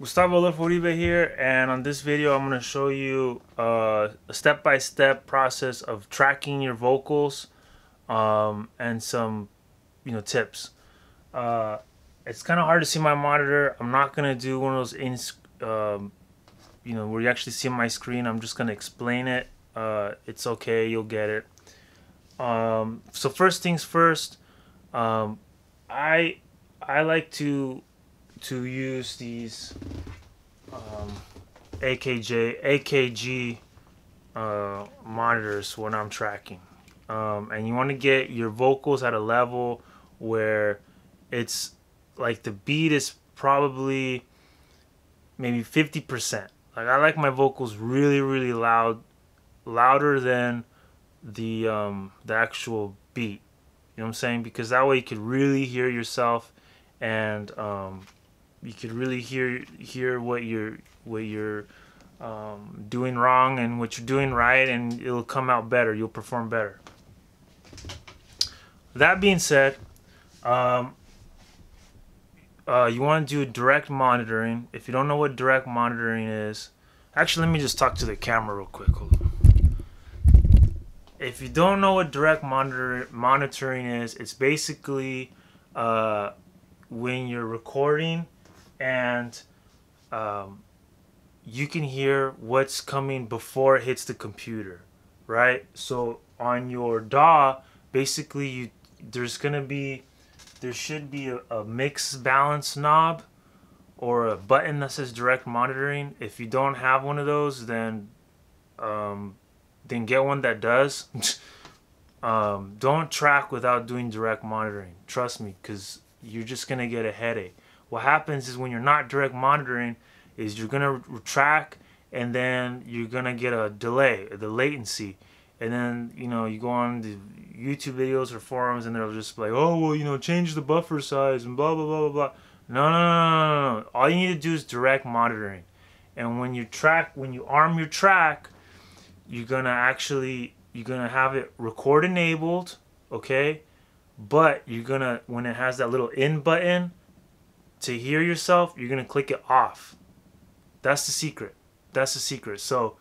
Gustavo, Adolfo, Uribe here, and on this video I'm going to show you a step-by-step process of tracking your vocals and some tips. It's kind of hard to see my monitor. I'm not going to do one of those where you actually see my screen. I'm just going to explain it. It's okay, you'll get it. So first things first, I like to use these AKG monitors when I'm tracking, and you want to get your vocals at a level where it's like the beat is probably maybe 50%. Like I like my vocals really loud, louder than the actual beat. You know what I'm saying? Because that way you could really hear yourself, and you could really hear what you're doing wrong and what you're doing right, and it'll come out better. You'll perform better. That being said, you want to do direct monitoring. If you don't know what direct monitoring is, actually, let me just talk to the camera real quick. Hold on. If you don't know what direct monitoring is, it's basically when you're recording and you can hear what's coming before it hits the computer, right? So on your DAW, basically there should be a mix balance knob or a button that says direct monitoring. If you don't have one of those, then get one that does. Don't track without doing direct monitoring. Trust me, because you're just gonna get a headache. What happens is when you're not direct monitoring is you're gonna track, and then you're gonna get a delay, the latency, and then you go on the YouTube videos or forums and they're just like, oh well, change the buffer size and blah blah blah blah blah. No. All you need to do is direct monitoring. And when you arm your track, you're gonna have it record enabled, okay? But when it has that little in button to hear yourself, you're gonna click it off. That's the secret. So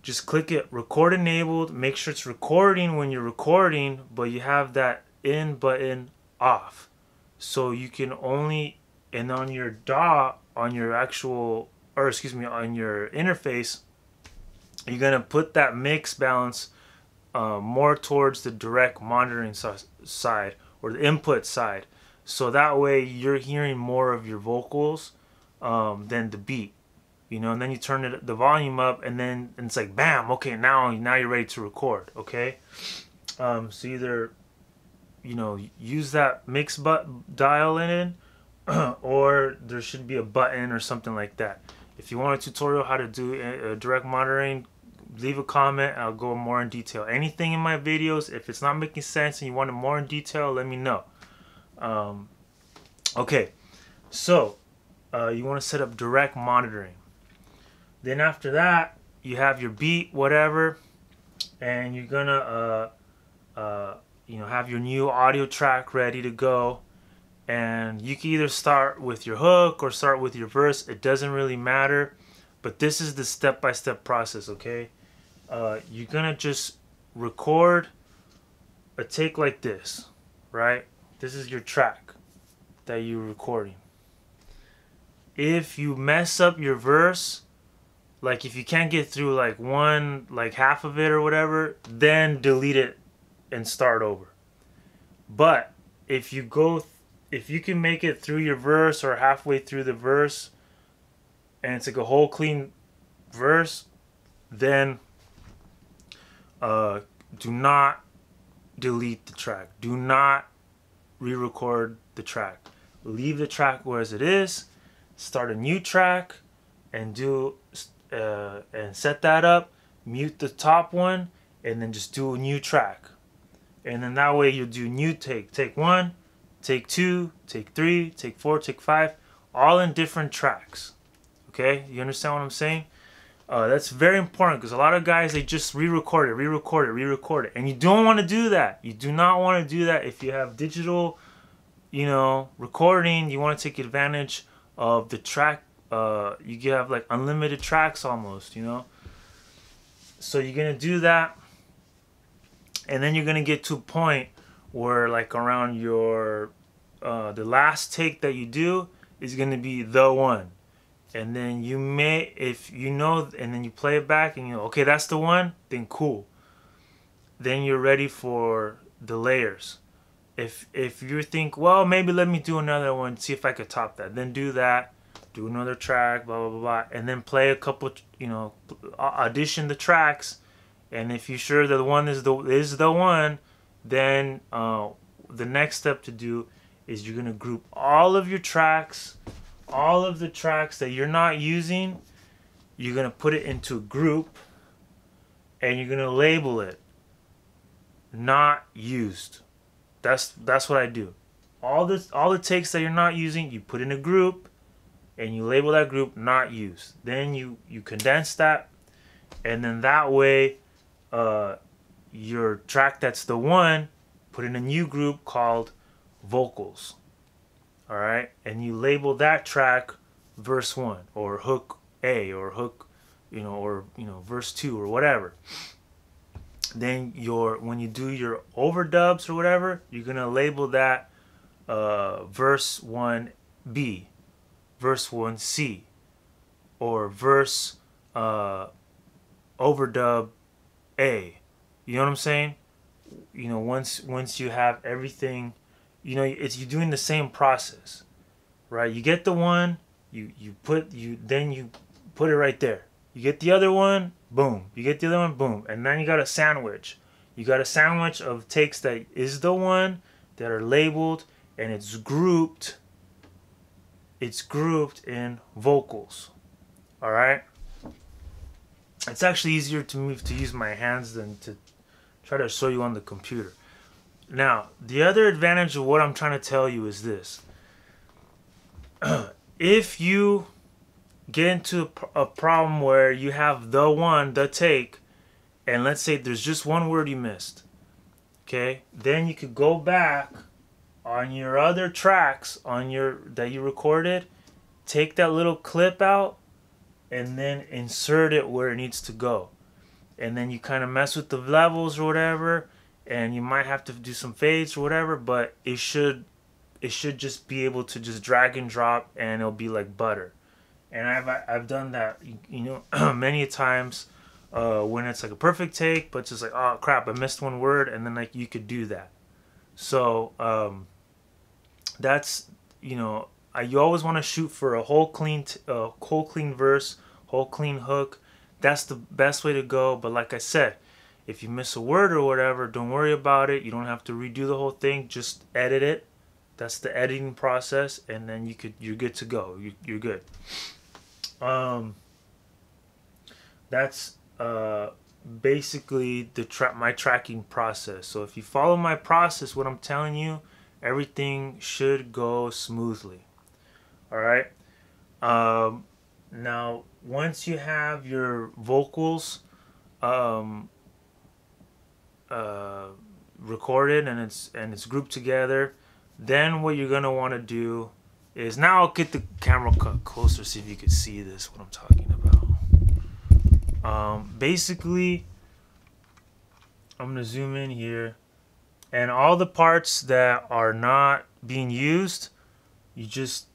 just click it record enabled. Make sure it's recording when you're recording, but you have that in button off. So you can only, and on your DAW, on your interface, you're gonna put that mix balance more towards the direct monitoring side, or the input side, so that way you're hearing more of your vocals than the beat, and then you turn the volume up, and then it's like bam, okay, now you're ready to record, okay? So either use that mix dial in it, or there should be a button or something like that. If you want a tutorial how to do direct monitoring, leave a comment and I'll go more in detail. Anything in my videos, if it's not making sense and you want it more in detail, let me know. Okay, so you want to set up direct monitoring. Then after that, you have your beat, whatever, and you're gonna have your new audio track ready to go. And you can either start with your hook or start with your verse. It doesn't really matter, but this is the step-by-step process, okay? You're gonna just record a take like this, right? This is your track that you're recording. If you mess up your verse, like if you can't get through like half of it or whatever, then delete it and start over. But if you can make it through your verse or halfway through the verse, and it's like a whole clean verse, then do not delete the track. Do not re-record the track. Leave the track where it is. Start a new track and set that up. Mute the top one, and then just do a new track. And then that way you'll do new take 1, take 2, take 3, take 4, take 5, all in different tracks. Okay, you understand what I'm saying? That's very important, because a lot of guys, they just re-record it, and you don't want to do that. You do not want to do that. If you have digital, recording, you want to take advantage of the track you have like unlimited tracks almost, you know. So you're gonna do that, and then you're gonna get to a point where like around your the last take that you do is gonna be the one. And then you may, if you know, and then you play it back and you know, okay, that's the one, then cool. Then you're ready for the layers. If you think, well, maybe let me do another one, see if I could top that, then do that, do another track, blah blah blah, blah, and then play a couple, you know, audition the tracks. And if you're sure that the one is the one, then the next step to do is you're gonna group all of your tracks, all of the tracks that you're not using. You're gonna put it into a group, and you're gonna label it not used. That's what I do. All the takes that you're not using, you put in a group, and you label that group not used. Then you condense that, and then that way, your track that's the one, put in a new group called vocals. All right, and you label that track verse 1 or hook A or hook, you know, or you know, verse 2 or whatever. Then when you do your overdubs or whatever, you're gonna label that verse 1B, verse 1C, or verse overdub A. You know what I'm saying? You know, once you have everything, you know, you're doing the same process, right? You get the one, then you put it right there. You get the other one, boom. You get the other one, boom. And then you got a sandwich. You got a sandwich of takes that is the one, that are labeled, and it's grouped. It's grouped in vocals. All right. It's actually easier to use my hands than to try to show you on the computer. Now, the other advantage of what I'm trying to tell you is this. If you get into a problem where you have the take, and let's say there's just one word you missed, okay, then you could go back on your other tracks that you recorded, take that little clip out, and then insert it where it needs to go. And then you kind of mess with the levels or whatever, and you might have to do some fades or whatever, but it should just be able to just drag and drop, and it'll be like butter. And I've done that, you know, many times when it's like a perfect take, but it's just like, oh crap, I missed one word, and then like you could do that. So that's, you know, you always want to shoot for a whole clean verse, whole clean hook. That's the best way to go. But like I said, if you miss a word or whatever, don't worry about it. You don't have to redo the whole thing. Just edit it. That's the editing process, and then you're good to go. You're good. That's basically my tracking process. So if you follow my process, what I'm telling you, everything should go smoothly. All right. Now, once you have your vocals recorded and it's grouped together, then what you're gonna want to do is, now I'll get the camera closer so if you can see this, what I'm talking about. Basically, I'm gonna zoom in here, and all the parts that are not being used, you just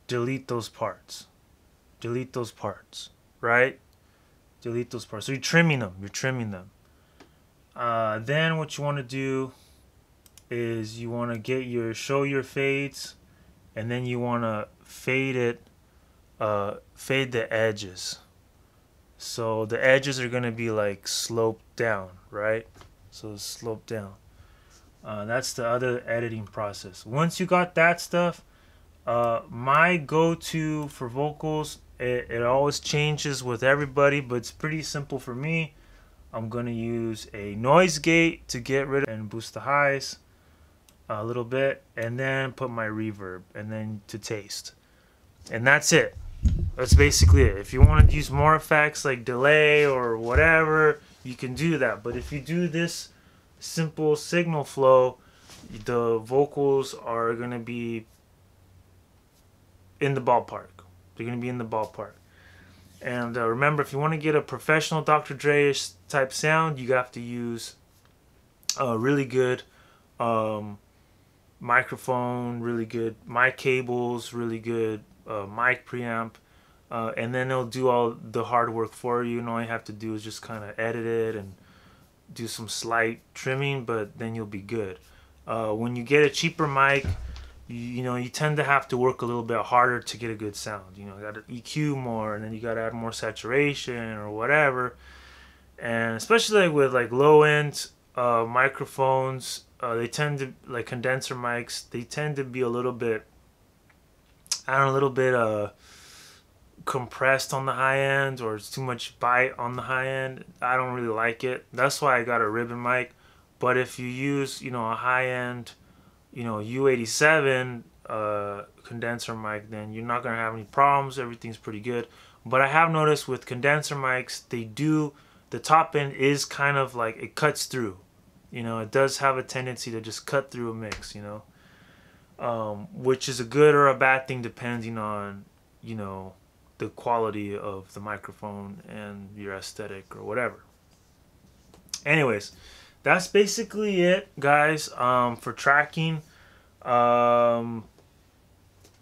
delete those parts. Delete those parts, right? Delete those parts. So you're trimming them. Then what you want to do is you want to show your fades, and then you want to fade the edges. So the edges are going to be like sloped down, right? So slope down. That's the other editing process. Once you got that stuff, my go-to for vocals, it always changes with everybody, but it's pretty simple for me. I'm going to use a noise gate to get rid of and boost the highs a little bit, and then put my reverb, and then to taste. And that's it. That's basically it. If you want to use more effects like delay or whatever, you can do that. But if you do this simple signal flow, the vocals are going to be in the ballpark. They're gonna be in the ballpark. And remember, if you want to get a professional Dr. Dre-ish type sound, you have to use a really good microphone, really good mic cables, really good mic preamp, and then it'll do all the hard work for you. And all you have to do is just kind of edit it and do some slight trimming, but then you'll be good. When you get a cheaper mic, you tend to have to work a little bit harder to get a good sound. You got to EQ more, and then you got to add more saturation or whatever. And especially with low end microphones, they tend to, like condenser mics, they tend to be a little bit, I don't know, a little bit compressed on the high end, or it's too much bite on the high end. I don't really like it. That's why I got a ribbon mic. But if you use a high end U87 condenser mic, then you're not gonna have any problems. Everything's pretty good. But I have noticed with condenser mics, the top end is kind of like, it cuts through. It does have a tendency to just cut through a mix. Which is a good or a bad thing depending on the quality of the microphone and your aesthetic or whatever. Anyways, that's basically it, guys, for tracking.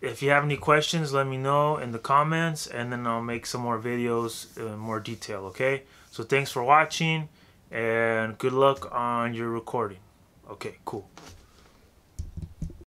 If you have any questions, let me know in the comments, and then I'll make some more videos in more detail, okay? So thanks for watching, and good luck on your recording. Okay, cool.